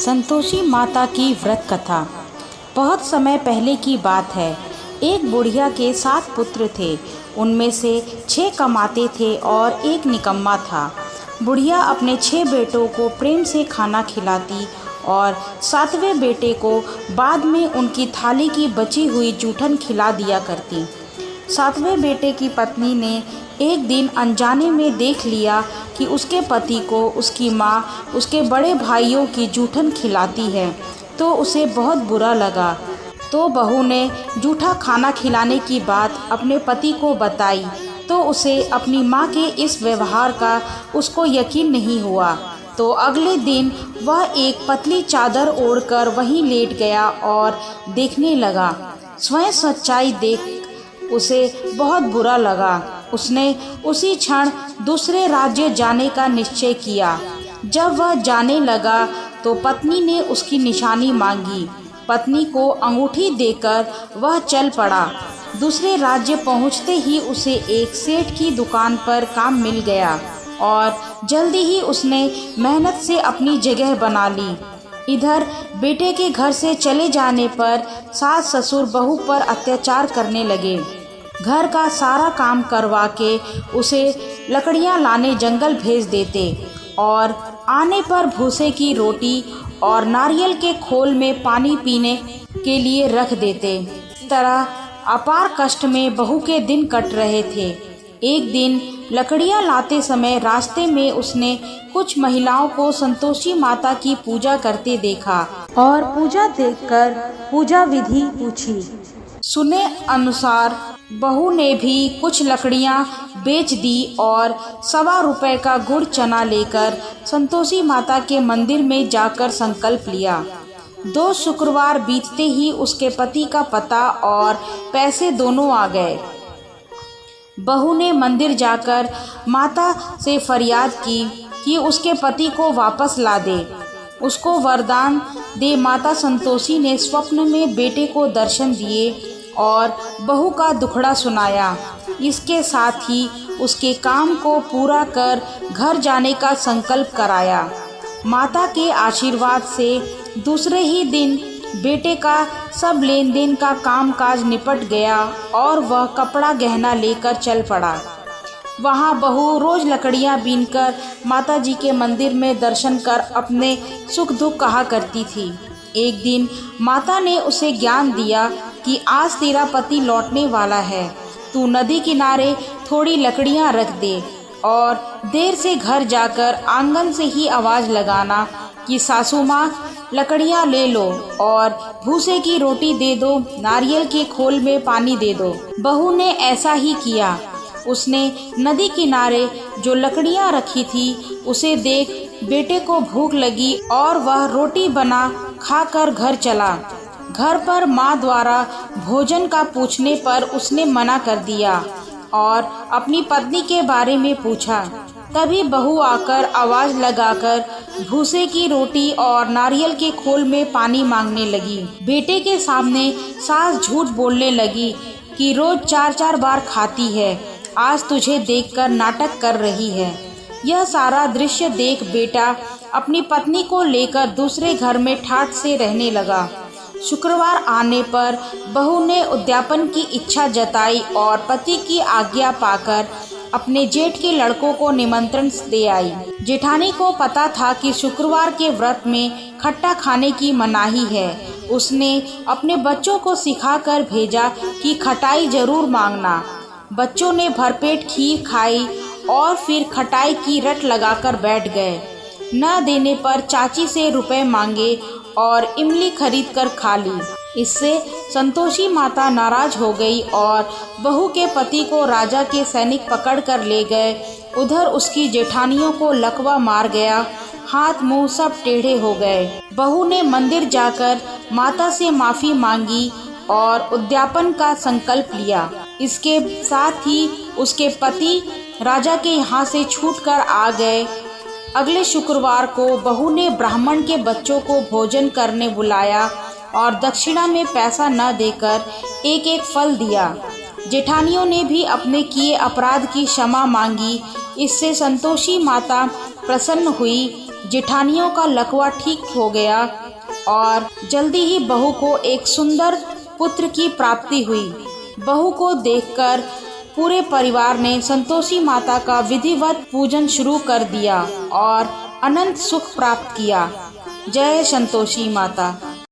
संतोषी माता की व्रत कथा। बहुत समय पहले की बात है। एक बुढ़िया के 7 पुत्र थे। उनमें से 6 कमाते थे और एक निकम्मा था। बुढ़िया अपने 6 बेटों को प्रेम से खाना खिलाती और 7वें बेटे को बाद में उनकी थाली की बची हुई जूठन खिला दिया करती। 7वें बेटे की पत्नी ने एक दिन अनजाने में देख लिया कि उसके पति को उसकी माँ उसके बड़े भाइयों की जूठन खिलाती है, तो उसे बहुत बुरा लगा। तो बहू ने जूठा खाना खिलाने की बात अपने पति को बताई, तो उसे अपनी माँ के इस व्यवहार का उसको यकीन नहीं हुआ। तो अगले दिन वह एक पतली चादर ओढ़कर वहीं लेट गया और देखने लगा। स्वयं सच्चाई देख उसे बहुत बुरा लगा। उसने उसी क्षण दूसरे राज्य जाने का निश्चय किया। जब वह जाने लगा तो पत्नी ने उसकी निशानी मांगी। पत्नी को अंगूठी देकर वह चल पड़ा। दूसरे राज्य पहुंचते ही उसे एक सेठ की दुकान पर काम मिल गया और जल्दी ही उसने मेहनत से अपनी जगह बना ली। इधर बेटे के घर से चले जाने पर सास ससुर बहू पर अत्याचार करने लगे। घर का सारा काम करवा के उसे लकड़ियां लाने जंगल भेज देते और आने पर भूसे की रोटी और नारियल के खोल में पानी पीने के लिए रख देते। इस तरह अपार कष्ट में बहू के दिन कट रहे थे। एक दिन लकड़ियां लाते समय रास्ते में उसने कुछ महिलाओं को संतोषी माता की पूजा करते देखा और पूजा देखकर पूजा विधि पूछी। सुने अनुसार बहू ने भी कुछ लकड़ियां बेच दी और 1.25 रुपए का गुड़ चना लेकर संतोषी माता के मंदिर में जाकर संकल्प लिया। 2 शुक्रवार बीतते ही उसके पति का पता और पैसे दोनों आ गए। बहू ने मंदिर जाकर माता से फरियाद की कि उसके पति को वापस ला दे, उसको वरदान दे। माता संतोषी ने स्वप्न में बेटे को दर्शन दिए और बहू का दुखड़ा सुनाया। इसके साथ ही उसके काम को पूरा कर घर जाने का संकल्प कराया। माता के आशीर्वाद से दूसरे ही दिन बेटे का सब लेन देन का काम काज निपट गया और वह कपड़ा गहना लेकर चल पड़ा। वहाँ बहू रोज लकड़ियाँ बीनकर माता जी के मंदिर में दर्शन कर अपने सुख दुख कहा करती थी। एक दिन माता ने उसे ज्ञान दिया कि आज तेरा पति लौटने वाला है, तू नदी किनारे थोड़ी लकड़ियां रख दे और देर से घर जाकर आंगन से ही आवाज़ लगाना कि सासू माँ लकड़ियां ले लो और भूसे की रोटी दे दो, नारियल के खोल में पानी दे दो। बहू ने ऐसा ही किया। उसने नदी किनारे जो लकड़ियां रखी थी उसे देख बेटे को भूख लगी और वह रोटी बना खाकर घर चला। घर पर माँ द्वारा भोजन का पूछने पर उसने मना कर दिया और अपनी पत्नी के बारे में पूछा। तभी बहू आकर आवाज़ लगाकर भूसे की रोटी और नारियल के खोल में पानी मांगने लगी। बेटे के सामने सास झूठ बोलने लगी कि रोज 4-4 बार खाती है, आज तुझे देखकर नाटक कर रही है। यह सारा दृश्य देख बेटा अपनी पत्नी को लेकर दूसरे घर में ठाठ से रहने लगा। शुक्रवार आने पर बहू ने उद्यापन की इच्छा जताई और पति की आज्ञा पाकर अपने जेठ के लड़कों को निमंत्रण दे आई। जेठानी को पता था कि शुक्रवार के व्रत में खट्टा खाने की मनाही है। उसने अपने बच्चों को सिखाकर भेजा कि खटाई जरूर मांगना। बच्चों ने भरपेट खीर खाई और फिर खटाई की रट लगाकर बैठ गए। न देने पर चाची से रुपए मांगे और इमली खरीद कर खा ली। इससे संतोषी माता नाराज हो गई और बहू के पति को राजा के सैनिक पकड़ कर ले गए। उधर उसकी जेठानियों को लकवा मार गया, हाथ मुंह सब टेढ़े हो गए। बहू ने मंदिर जाकर माता से माफ़ी मांगी और उद्यापन का संकल्प लिया। इसके साथ ही उसके पति राजा के यहाँ से छूटकर आ गए। अगले शुक्रवार को बहू ने ब्राह्मण के बच्चों को भोजन करने बुलाया और दक्षिणा में पैसा न देकर एक फल दिया। जेठानियों ने भी अपने किए अपराध की क्षमा मांगी। इससे संतोषी माता प्रसन्न हुई जेठानियों का लकवा ठीक हो गया और जल्दी ही बहू को एक सुंदर पुत्र की प्राप्ति हुई। बहू को देखकर पूरे परिवार ने संतोषी माता का विधिवत पूजन शुरू कर दिया और अनंत सुख प्राप्त किया। जय संतोषी माता।